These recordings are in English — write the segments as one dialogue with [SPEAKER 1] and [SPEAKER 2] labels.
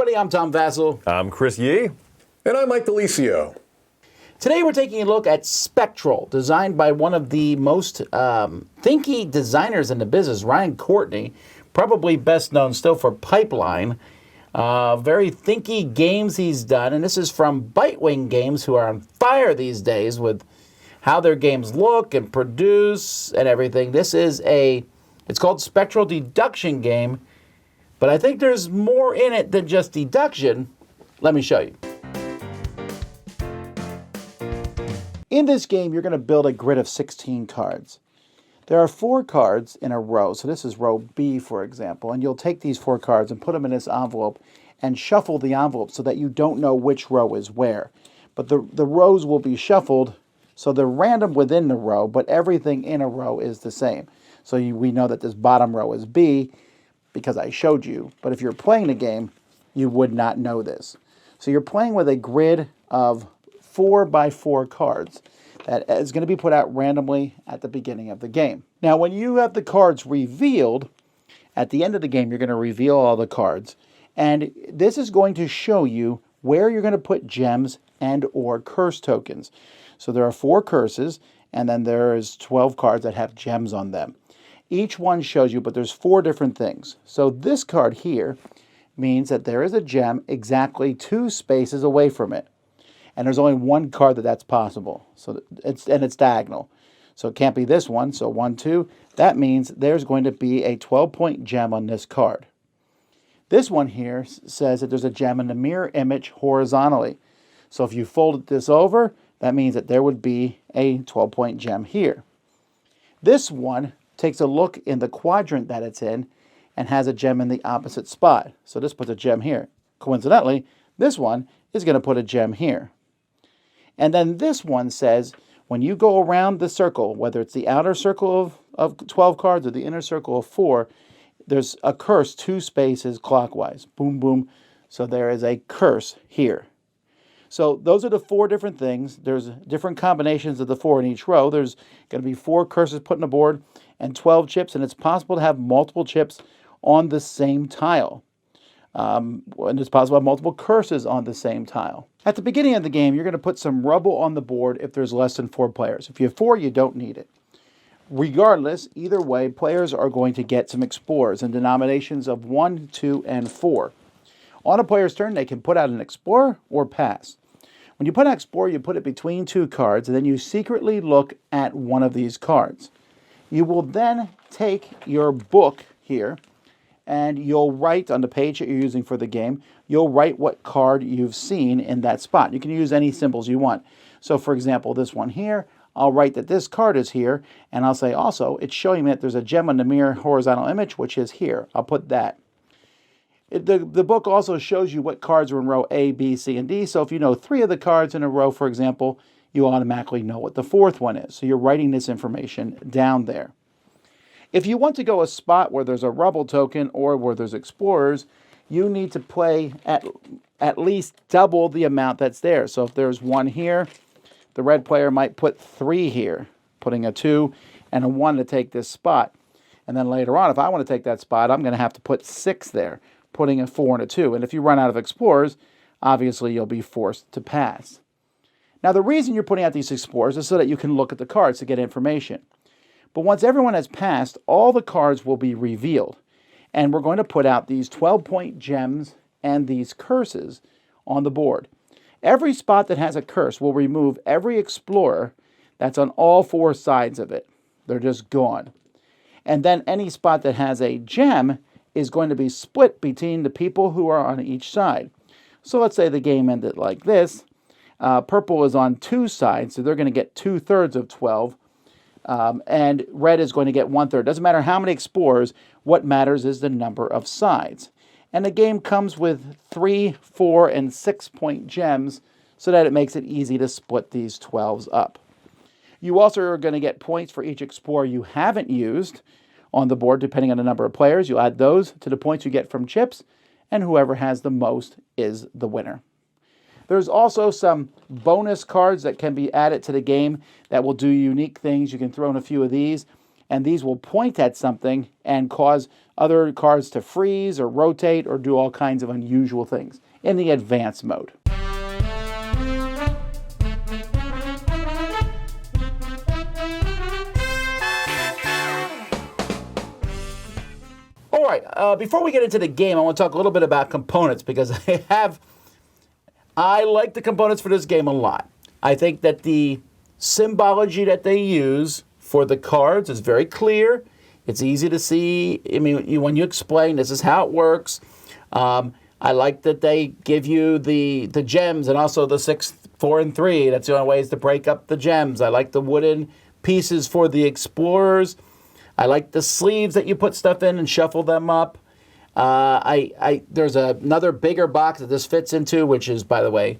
[SPEAKER 1] everybody, I'm Tom Vassell.
[SPEAKER 2] I'm Chris Yee.
[SPEAKER 3] And I'm Mike DeLisio.
[SPEAKER 1] Today we're taking a look at Spectral, designed by one of the most thinky designers in the business, Ryan Courtney, probably best known still for Pipeline. Very thinky games he's done, and this is from Bitewing Games, who are on fire these days with how their games look and produce and everything. This is it's called Spectral Deduction game, but I think there's more in it than just deduction. Let me show you. In this game, you're going to build a grid of 16 cards. There are 4 cards in a row, so this is row B, for example, and you'll take these 4 cards and put them in this envelope and shuffle the envelope so that you don't know which row is where. But the rows will be shuffled, so they're random within the row, but everything in a row is the same. So we know that this bottom row is B because I showed you, but if you're playing the game, you would not know this. So you're playing with a grid of 4 by 4 cards that is going to be put out randomly at the beginning of the game. Now, when you have the cards revealed, at the end of the game, you're going to reveal all the cards. And this is going to show you where you're going to put gems and or curse tokens. So there are 4 curses, and then there's 12 cards that have gems on them. Each one shows you, but there's 4 different things. So this card here means that there is a gem exactly 2 spaces away from it. And there's only 1 card that's possible. So it's diagonal. So it can't be this one. So 1, 2. That means there's going to be a 12-point gem on this card. This one here says that there's a gem in the mirror image horizontally. So if you folded this over, that means that there would be a 12-point gem here. This one takes a look in the quadrant that it's in and has a gem in the opposite spot. So this puts a gem here. Coincidentally, this one is going to put a gem here. And then this one says, when you go around the circle, whether it's the outer circle of 12 cards or the inner circle of 4, there's a curse 2 spaces clockwise. Boom, boom. So there is a curse here. So those are the 4 different things. There's different combinations of the 4 in each row. There's going to be 4 curses put on the board and 12 chips, and it's possible to have multiple chips on the same tile. And it's possible to have multiple curses on the same tile. At the beginning of the game, you're going to put some rubble on the board if there's less than 4 players. If you have 4, you don't need it. Regardless, either way, players are going to get some explorers in denominations of 1, 2, and 4. On a player's turn, they can put out an explorer or pass. When you put out explorer, you put it between 2 cards, and then you secretly look at one of these cards. You will then take your book here, and you'll write on the page that you're using for the game, you'll write what card you've seen in that spot. You can use any symbols you want. So for example, this one here, I'll write that this card is here, and I'll say also, it's showing me that there's a gem on the mirror horizontal image, which is here. I'll put that. The book also shows you what cards are in row A, B, C, and D. So if you know 3 of the cards in a row, for example, you automatically know what the 4th one is. So you're writing this information down there. If you want to go a spot where there's a rubble token or where there's explorers, you need to play at least double the amount that's there. So if there's 1 here, the red player might put 3 here, putting a 2 and a 1 to take this spot. And then later on, if I want to take that spot, I'm going to have to put 6 there, putting a 4 and a 2. And if you run out of explorers, obviously you'll be forced to pass. Now the reason you're putting out these explorers is so that you can look at the cards to get information. But once everyone has passed, all the cards will be revealed. And we're going to put out these 12-point gems and these curses on the board. Every spot that has a curse will remove every explorer that's on all 4 sides of it. They're just gone. And then any spot that has a gem is going to be split between the people who are on each side. So let's say the game ended like this. Purple is on 2 sides, so they're going to get 2/3 of 12. And red is going to get 1/3. Doesn't matter how many explorers, what matters is the number of sides. And the game comes with 3, 4, and 6-point gems so that it makes it easy to split these 12s up. You also are going to get points for each explorer you haven't used on the board, depending on the number of players. You'll add those to the points you get from chips, and whoever has the most is the winner. There's also some bonus cards that can be added to the game that will do unique things. You can throw in a few of these, and these will point at something and cause other cards to freeze or rotate or do all kinds of unusual things in the advanced mode. All right, before we get into the game, I want to talk a little bit about components because I like the components for this game a lot. I think that the symbology that they use for the cards is very clear. It's easy to see. I mean, when you explain this is how it works. I like that they give you the gems and also the 6, 4, and 3. That's the only ways to break up the gems. I like the wooden pieces for the explorers. I like the sleeves that you put stuff in and shuffle them up. There's another bigger box that this fits into, which is, by the way,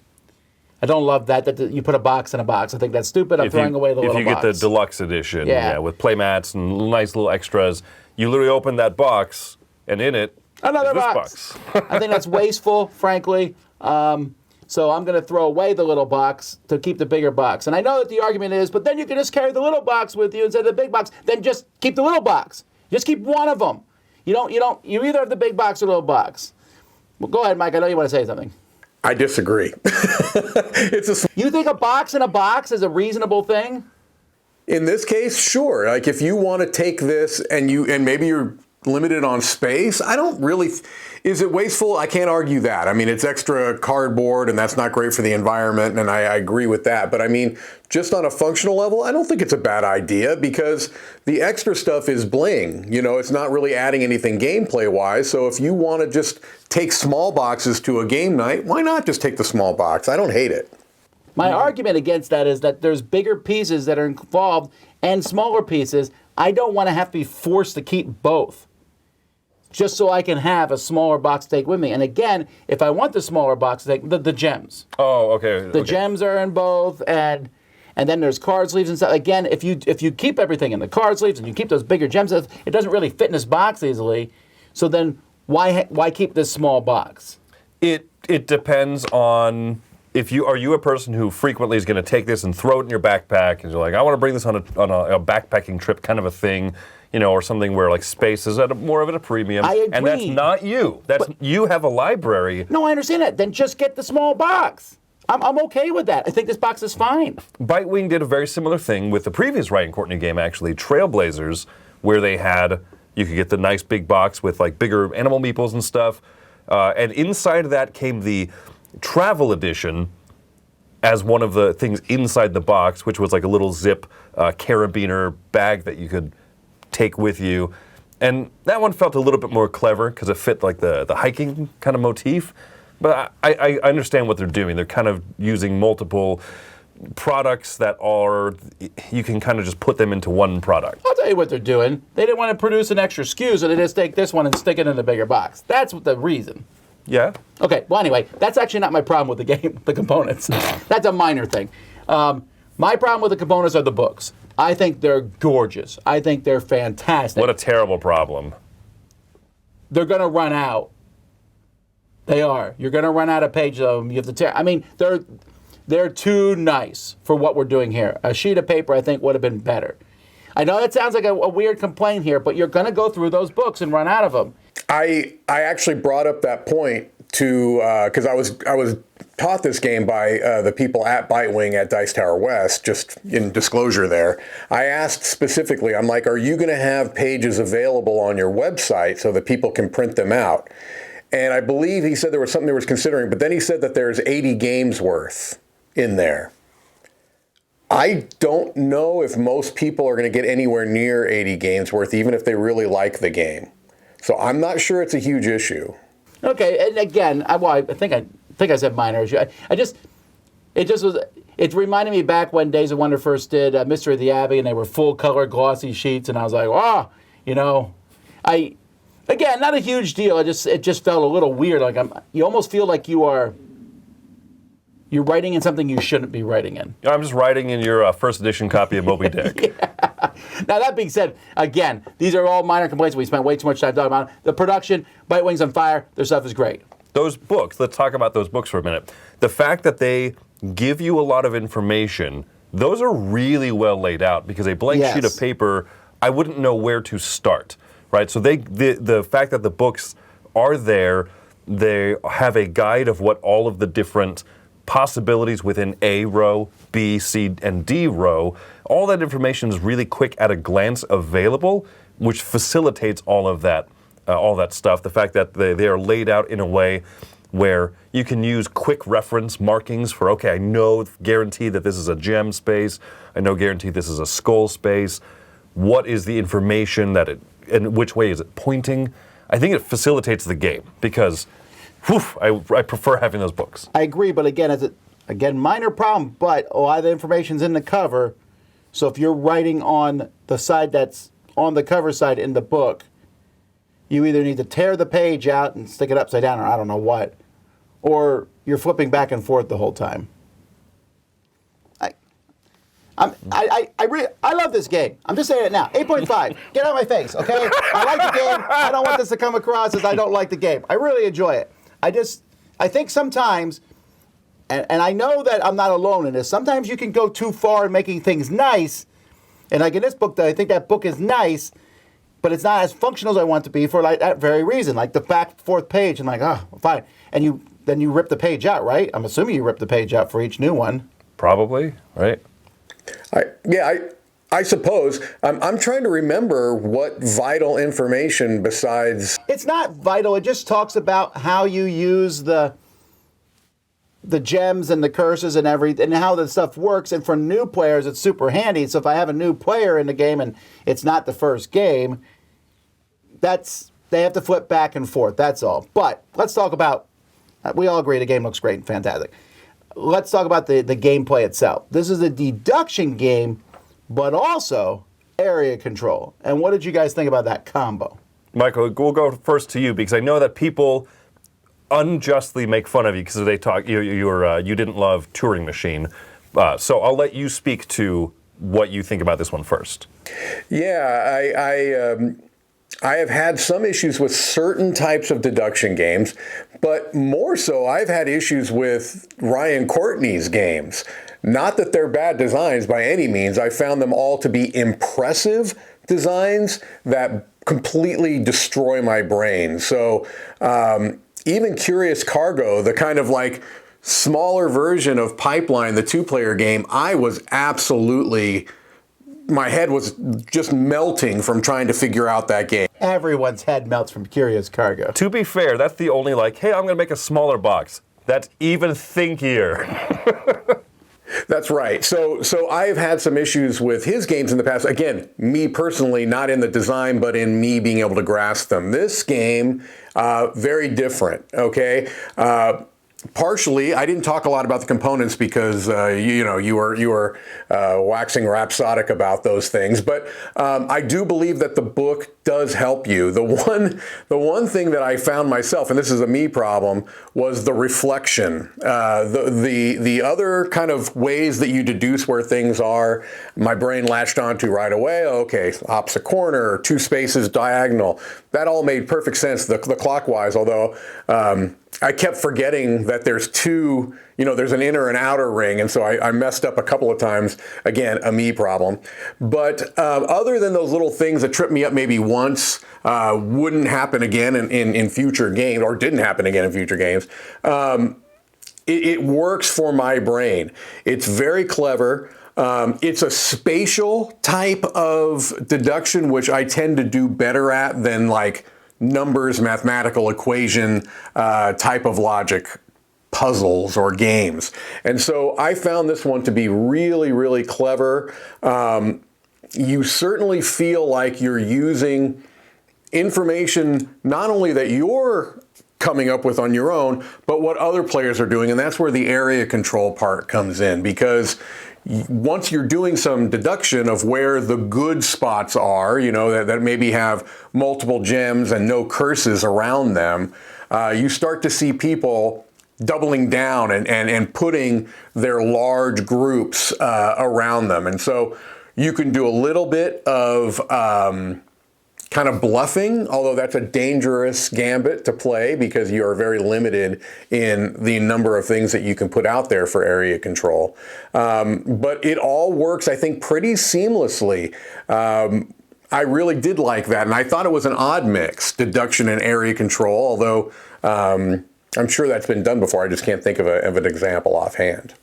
[SPEAKER 1] I don't love that you put a box in a box. I think that's stupid. I'm throwing away the little box.
[SPEAKER 3] If you get the deluxe edition, with playmats and nice little extras, you literally open that box, and in it,
[SPEAKER 1] another
[SPEAKER 3] is this
[SPEAKER 1] box. I think that's wasteful, frankly. So I'm going to throw away the little box to keep the bigger box. And I know that the argument is, but then you can just carry the little box with you instead of the big box. Then just keep the little box. Just keep one of them. You either have the big box or the little box. Well, go ahead, Mike. I know you want to say something.
[SPEAKER 3] I disagree.
[SPEAKER 1] You think a box in a box is a reasonable thing?
[SPEAKER 3] In this case, sure. Like if you want to take this and maybe you're limited on space, I don't really. Is it wasteful? I can't argue that. I mean, it's extra cardboard, and that's not great for the environment, and I agree with that. But I mean, just on a functional level, I don't think it's a bad idea because the extra stuff is bling. It's not really adding anything gameplay-wise. So if you want to just take small boxes to a game night, why not just take the small box? I don't hate it.
[SPEAKER 1] My argument against that is that there's bigger pieces that are involved and smaller pieces. I don't want to have to be forced to keep both, just so I can have a smaller box to take with me. And again, if I want the smaller box to take, the gems.
[SPEAKER 3] Oh, okay.
[SPEAKER 1] The gems are in both, and then there's card sleeves and stuff. Again, if you keep everything in the card sleeves and you keep those bigger gems, it doesn't really fit in this box easily. So then why keep this small box?
[SPEAKER 3] It depends on are you a person who frequently is going to take this and throw it in your backpack and you're like, I want to bring this on a backpacking trip kind of a thing. Or something where like space is at more of a premium.
[SPEAKER 1] I agree.
[SPEAKER 3] And that's not you. You have a library.
[SPEAKER 1] No, I understand that. Then just get the small box. I'm okay with that. I think this box is fine.
[SPEAKER 3] Bitewing did a very similar thing with the previous Ryan Courtney game, actually, Trailblazers, where you could get the nice big box with like bigger animal meeples and stuff. And inside of that came the Travel Edition as one of the things inside the box, which was like a little zip carabiner bag that you could take with you. And that one felt a little bit more clever because it fit like the hiking kind of motif. But I understand what they're doing. They're kind of using multiple products that you can kind of just put them into one product.
[SPEAKER 1] I'll tell you what they're doing. They didn't want to produce an extra SKU, so they just take this one and stick it in the bigger box. That's the reason.
[SPEAKER 3] Yeah.
[SPEAKER 1] Okay, well anyway, that's actually not my problem with the game, the components. That's a minor thing. My problem with the components are the books. I think they're gorgeous. I think they're fantastic.
[SPEAKER 3] What a terrible problem.
[SPEAKER 1] They're going to run out. They are. You're going to run out of pages of them. You have to tear. I mean, they're too nice for what we're doing here. A sheet of paper, I think, would have been better. I know that sounds like a weird complaint here, but you're going to go through those books and run out of them.
[SPEAKER 3] I actually brought up that point because I was taught this game by the people at Bitewing at Dice Tower West, just in disclosure there. I asked specifically, I'm like, are you going to have pages available on your website so that people can print them out? And I believe he said there was something they was considering, but then he said that there's 80 games worth in there. I don't know if most people are going to get anywhere near 80 games worth, even if they really like the game. So I'm not sure it's a huge issue.
[SPEAKER 1] Okay, and again, I think I said minor issue. It reminded me back when Days of Wonder first did Mystery of the Abbey, and they were full color glossy sheets, and I was like, again, not a huge deal. It just felt a little weird. Like you almost feel like you're writing in something you shouldn't be writing in.
[SPEAKER 3] I'm just writing in your first edition copy of Moby Dick.
[SPEAKER 1] Yeah. Now, that being said, again, these are all minor complaints. We spent way too much time talking about the production. Bitewing's on fire. Their stuff is great.
[SPEAKER 3] Those books, let's talk about those books for a minute. The fact that they give you a lot of information, those are really well laid out because a blank sheet of paper, I wouldn't know where to start, right? So the fact that the books are there, they have a guide of what all of the different possibilities within A row, B, C, and D row. All that information is really quick at a glance available, which facilitates all of that stuff. The fact that they are laid out in a way where you can use quick reference markings for, okay, I know guaranteed that this is a gem space. I know guaranteed this is a skull space. What is the information and which way is it pointing? I think it facilitates the game because I prefer having those books.
[SPEAKER 1] I agree, but again, minor problem, but a lot of the information's in the cover. So if you're writing on the side that's on the cover side in the book, you either need to tear the page out and stick it upside down, or I don't know what, or you're flipping back and forth the whole time. I love this game. I'm just saying it now. 8.5. Get out of my face, okay? I like the game. I don't want this to come across as I don't like the game. I really enjoy it. I think sometimes, and I know that I'm not alone in this, sometimes you can go too far in making things nice. And like in this book, I think that book is nice, but it's not as functional as I want it to be for like that very reason. Like the back fourth page, I'm like, oh, fine. And then you rip the page out, right? I'm assuming you rip the page out for each new one.
[SPEAKER 3] Probably, right?
[SPEAKER 2] I suppose. I'm trying to remember what vital information besides...
[SPEAKER 1] It's not vital. It just talks about how you use the gems and the curses and everything, and how the stuff works. And for new players, it's super handy. So if I have a new player in the game and it's not the first game, they have to flip back and forth. That's all. But let's talk about... We all agree the game looks great and fantastic. Let's talk about the gameplay itself. This is a deduction game, but also area control. And what did you guys think about that combo?
[SPEAKER 3] Michael, we'll go first to you because I know that people unjustly make fun of you because they talk you didn't love Turing Machine. So I'll let you speak to what you think about this one first.
[SPEAKER 2] Yeah, I have had some issues with certain types of deduction games, but more so I've had issues with Ryan Courtney's games. Not that they're bad designs by any means. I found them all to be impressive designs that completely destroy my brain. So even Curious Cargo, the kind of like smaller version of Pipeline, the two-player game, my head was just melting from trying to figure out that game.
[SPEAKER 1] Everyone's head melts from Curious Cargo.
[SPEAKER 3] To be fair, that's the only hey, I'm going to make a smaller box. That's even thinkier.
[SPEAKER 2] That's right. So I've had some issues with his games in the past. Again, me personally, not in the design, but in me being able to grasp them. This game, very different, okay? Partially, I didn't talk a lot about the components because you were waxing rhapsodic about those things. But I do believe that the book does help you. The one thing that I found myself, and this is a me problem, was the reflection. The other kind of ways that you deduce where things are, my brain latched onto right away. Okay, opposite corner, two spaces diagonal. That all made perfect sense. The clockwise, although. I kept forgetting that there's two, there's an inner and outer ring, and so I messed up a couple of times. Again, a me problem. But other than those little things that tripped me up maybe once, wouldn't happen again in future games, or didn't happen again in future games, it works for my brain. It's very clever. It's a spatial type of deduction, which I tend to do better at than like numbers, mathematical equation type of logic puzzles or games. And so I found this one to be really, really clever. You certainly feel like you're using information not only that you're coming up with on your own, but what other players are doing. And that's where the area control part comes in, because once you're doing some deduction of where the good spots are, that maybe have multiple gems and no curses around them, you start to see people doubling down and putting their large groups around them. And so you can do a little bit of kind of bluffing, although that's a dangerous gambit to play because you are very limited in the number of things that you can put out there for area control. But it all works, I think, pretty seamlessly. I really did like that, and I thought it was an odd mix, deduction and area control, although I'm sure that's been done before. I just can't think of an example offhand.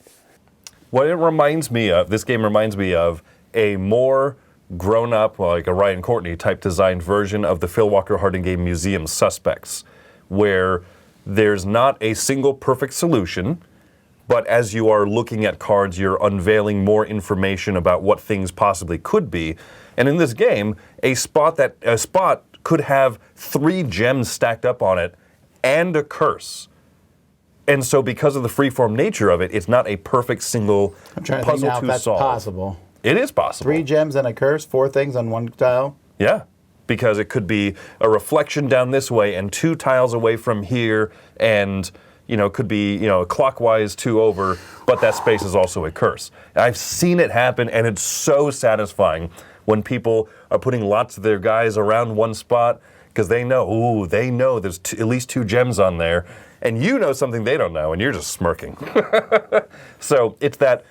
[SPEAKER 3] What it reminds me of, this game reminds me of a more grown-up, like a Ryan Courtney type designed version of the Phil Walker Harding game Museum Suspects, where there's not a single perfect solution, but as you are looking at cards, you're unveiling more information about what things possibly could be. And in this game, a spot could have 3 gems stacked up on it and a curse. And so because of the freeform nature of it, it's not a perfect single
[SPEAKER 1] I'm trying to
[SPEAKER 3] puzzle
[SPEAKER 1] think now if
[SPEAKER 3] to
[SPEAKER 1] that's
[SPEAKER 3] solve.
[SPEAKER 1] possible.
[SPEAKER 3] It is possible.
[SPEAKER 1] 3 gems and a curse, 4 things on one tile.
[SPEAKER 3] Yeah, because it could be a reflection down this way and 2 tiles away from here, and could be clockwise 2 over, but that space is also a curse. I've seen it happen, and it's so satisfying when people are putting lots of their guys around one spot because they know there's at least 2 gems on there, and you know something they don't know, and you're just smirking. So it's that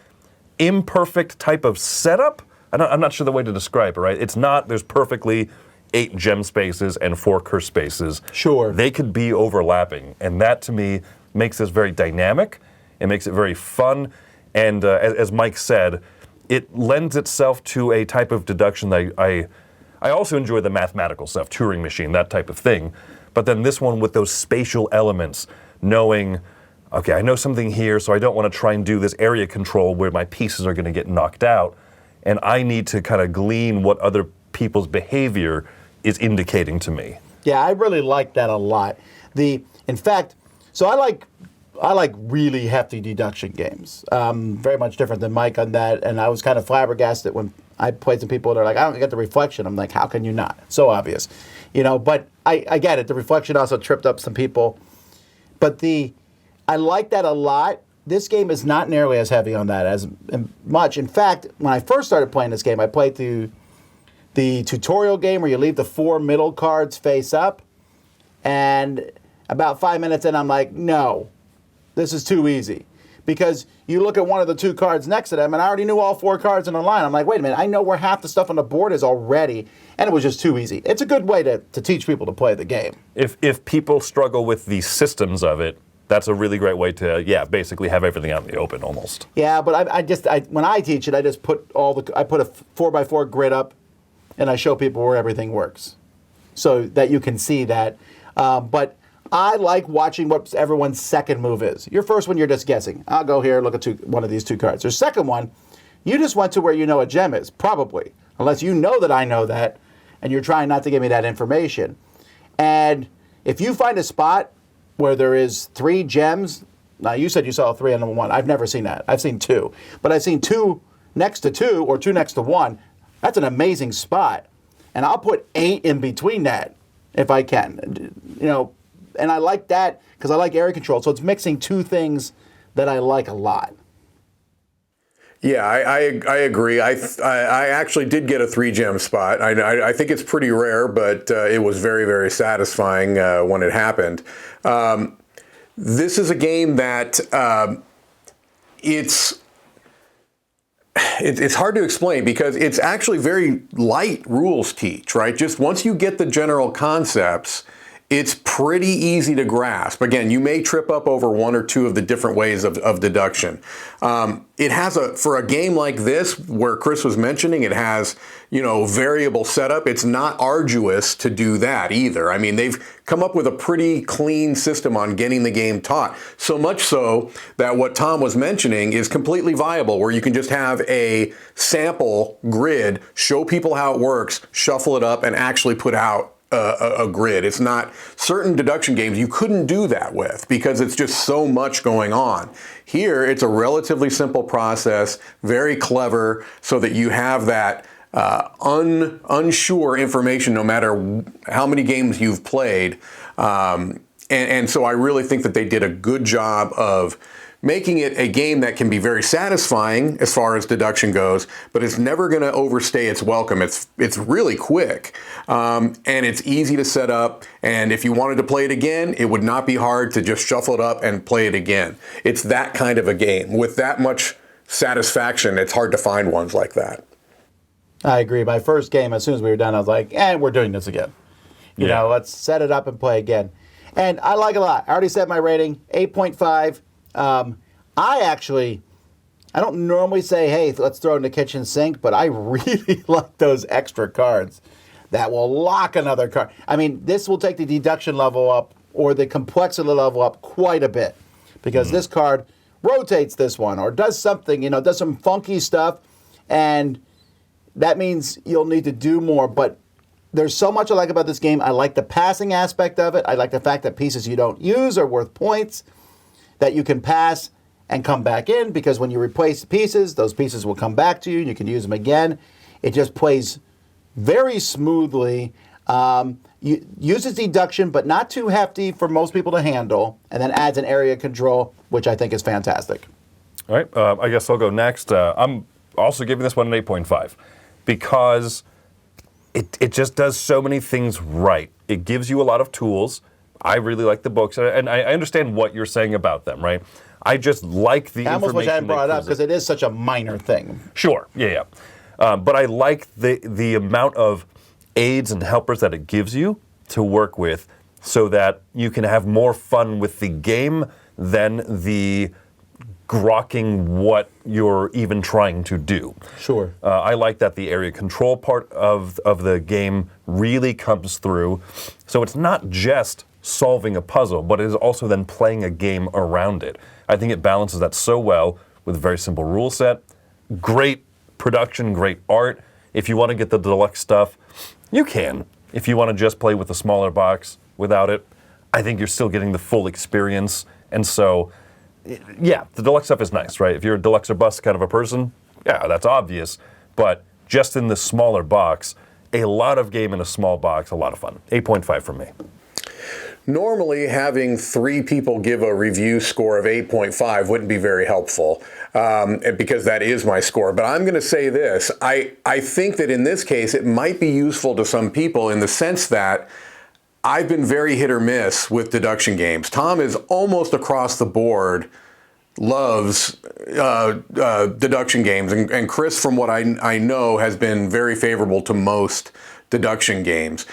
[SPEAKER 3] imperfect type of setup. I'm not sure the way to describe it, right? It's not, there's perfectly 8 gem spaces and 4 curse spaces.
[SPEAKER 1] Sure.
[SPEAKER 3] They could be overlapping, and that to me makes this very dynamic. It makes it very fun, and as Mike said, it lends itself to a type of deduction that I also enjoy the mathematical stuff, Turing machine, that type of thing. But then this one with those spatial elements, knowing, okay, I know something here, so I don't want to try and do this area control where my pieces are going to get knocked out, and I need to kind of glean what other people's behavior is indicating to me.
[SPEAKER 1] Yeah, I really like that a lot. In fact, so I like really hefty deduction games. Very much different than Mike on that, and I was kind of flabbergasted when I played some people that are like, I don't get the reflection. I'm like, how can you not? So obvious, But I get it. The reflection also tripped up some people, but I like that a lot. This game is not nearly as heavy on that as much. In fact, when I first started playing this game, I played through the tutorial game where you leave the 4 middle cards face up, and about 5 minutes in, I'm like, no, this is too easy. Because you look at one of the 2 cards next to them, and I already knew all 4 cards in the line. I'm like, wait a minute, I know where half the stuff on the board is already, and it was just too easy. It's a good way to teach people to play the game.
[SPEAKER 3] If people struggle with the systems of it, that's a really great way to, basically have everything out in the open almost.
[SPEAKER 1] Yeah, but when I teach it, I just put I put a 4x4 grid up, and I show people where everything works, so that you can see that. But I like watching what everyone's second move is. Your first one, you're just guessing. I'll go here, look at one of these 2 cards. Your second one, you just went to where you know a gem is, probably, unless you know that I know that, and you're trying not to give me that information. And if you find a spot where there is 3 gems, now you said you saw 3 on 1. I've never seen that. I've seen 2. But I've seen 2 next to 2 or 2 next to 1. That's an amazing spot. And I'll put 8 in between that if I can. And I like that because I like area control. So it's mixing 2 things that I like a lot.
[SPEAKER 2] Yeah, I agree. I actually did get a 3 gem spot. I think it's pretty rare, but it was very, very satisfying when it happened. This is a game that it's hard to explain because it's actually very light rules teach, right? Just once you get the general concepts, it's pretty easy to grasp. Again, you may trip up over 1 or 2 of the different ways of deduction. It has for a game like this, where Chris was mentioning, it has, variable setup. It's not arduous to do that either. I mean, they've come up with a pretty clean system on getting the game taught. So much so that what Tom was mentioning is completely viable, where you can just have a sample grid, show people how it works, shuffle it up, and actually put out a grid. It's not certain deduction games you couldn't do that with because it's just so much going on. Here, it's a relatively simple process, very clever, so that you have that unsure information no matter how many games you've played. And so I really think that they did a good job of making it a game that can be very satisfying as far as deduction goes, but it's never going to overstay its welcome. It's really quick, and it's easy to set up, and if you wanted to play it again, it would not be hard to just shuffle it up and play it again. It's that kind of a game. With that much satisfaction, it's hard to find ones like that.
[SPEAKER 1] I agree. My first game, as soon as we were done, I was like, we're doing this again. You
[SPEAKER 3] Yeah.
[SPEAKER 1] know, let's set it up and play again. And I like it a lot. I already set my rating, 8.5. I don't normally say, hey, let's throw it in the kitchen sink, but I really like those extra cards that will lock another card. I mean, this will take the deduction level up or the complexity level up quite a bit because this card rotates this one or does something, does some funky stuff, and that means you'll need to do more. But there's so much I like about this game. I like the passing aspect of it. I like the fact that pieces you don't use are worth points, that you can pass and come back in, because when you replace the pieces, those pieces will come back to you and you can use them again. It just plays very smoothly. Uses deduction, but not too hefty for most people to handle, and then adds an area control, which I think is fantastic.
[SPEAKER 3] All right, I guess I'll go next. I'm also giving this one an 8.5 because it just does so many things right. It gives you a lot of tools. I really like the books, and I understand what you're saying about them, right? I just like the information.
[SPEAKER 1] I almost wish I hadn't brought it up
[SPEAKER 3] present.
[SPEAKER 1] because it is such a minor thing.
[SPEAKER 3] Sure, yeah. But I like the amount of aids and helpers that it gives you to work with so that you can have more fun with the game than the grokking what you're even trying to do.
[SPEAKER 1] Sure.
[SPEAKER 3] I like that the area control part of the game really comes through. So it's not just solving a puzzle, but it is also then playing a game around it. I think it balances that so well with a very simple rule set. Great production, great art. If you want to get the deluxe stuff, you can. If you want to just play with the smaller box without it, I think you're still getting the full experience. And so, yeah, the deluxe stuff is nice, right? If you're a deluxe or bust kind of a person, yeah, that's obvious. But just in the smaller box, a lot of game in a small box, a lot of fun. 8.5 from me.
[SPEAKER 2] Normally, having 3 people give a review score of 8.5 wouldn't be very helpful because that is my score. But I'm going to say this. I think that in this case, it might be useful to some people in the sense that I've been very hit or miss with deduction games. Tom is almost across the board loves deduction games. And Chris, from what I know, has been very favorable to most deduction games.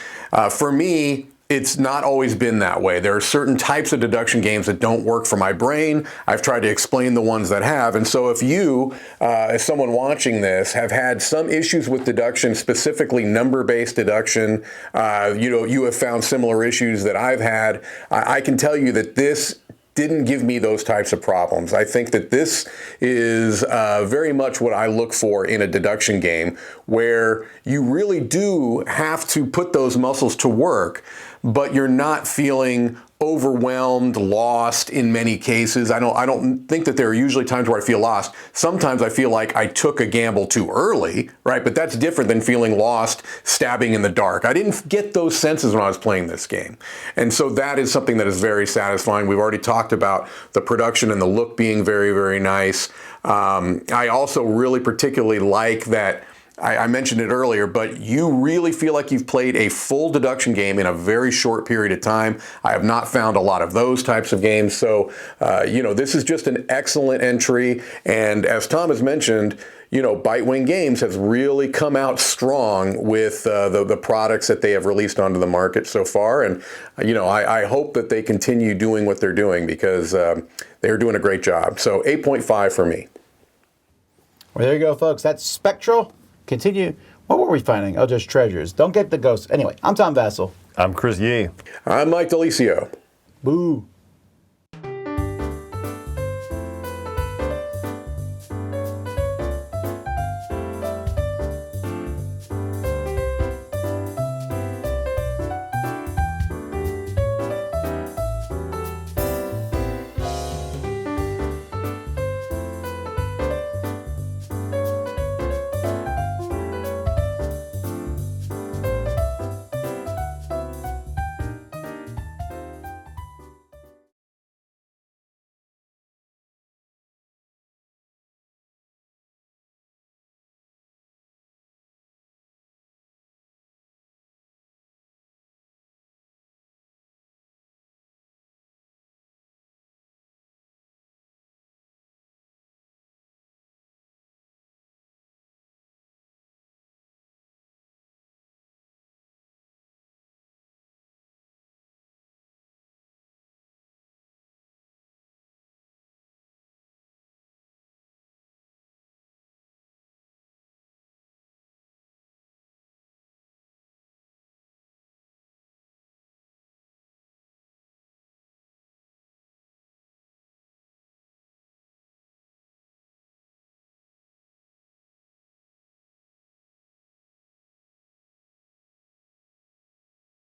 [SPEAKER 2] For me, it's not always been that way. There are certain types of deduction games that don't work for my brain. I've tried to explain the ones that have. And so if you, as someone watching this, have had some issues with deduction, specifically number-based deduction, you have found similar issues that I've had, I can tell you that this didn't give me those types of problems. I think that this is very much what I look for in a deduction game, where you really do have to put those muscles to work, but you're not feeling overwhelmed, lost in many cases. I don't think that there are usually times where I feel lost. Sometimes I feel like I took a gamble too early, right? But that's different than feeling lost, stabbing in the dark. I didn't get those senses when I was playing this game. And so that is something that is very satisfying. We've already talked about the production and the look being very, very nice. I also really particularly like that, I mentioned it earlier, but you really feel like you've played a full deduction game in a very short period of time. I have not found a lot of those types of games. So, this is just an excellent entry. And as Tom has mentioned, Bitewing Games has really come out strong with the products that they have released onto the market so far. And, I hope that they continue doing what they're doing because they're doing a great job. So 8.5 for me.
[SPEAKER 1] Well, there you go, folks. That's Spectral. Continue. What were we finding? Oh, just treasures. Don't get the ghosts. Anyway, I'm Tom Vassell.
[SPEAKER 3] I'm Chris Yee.
[SPEAKER 2] I'm Mike DeLisio.
[SPEAKER 1] Boo.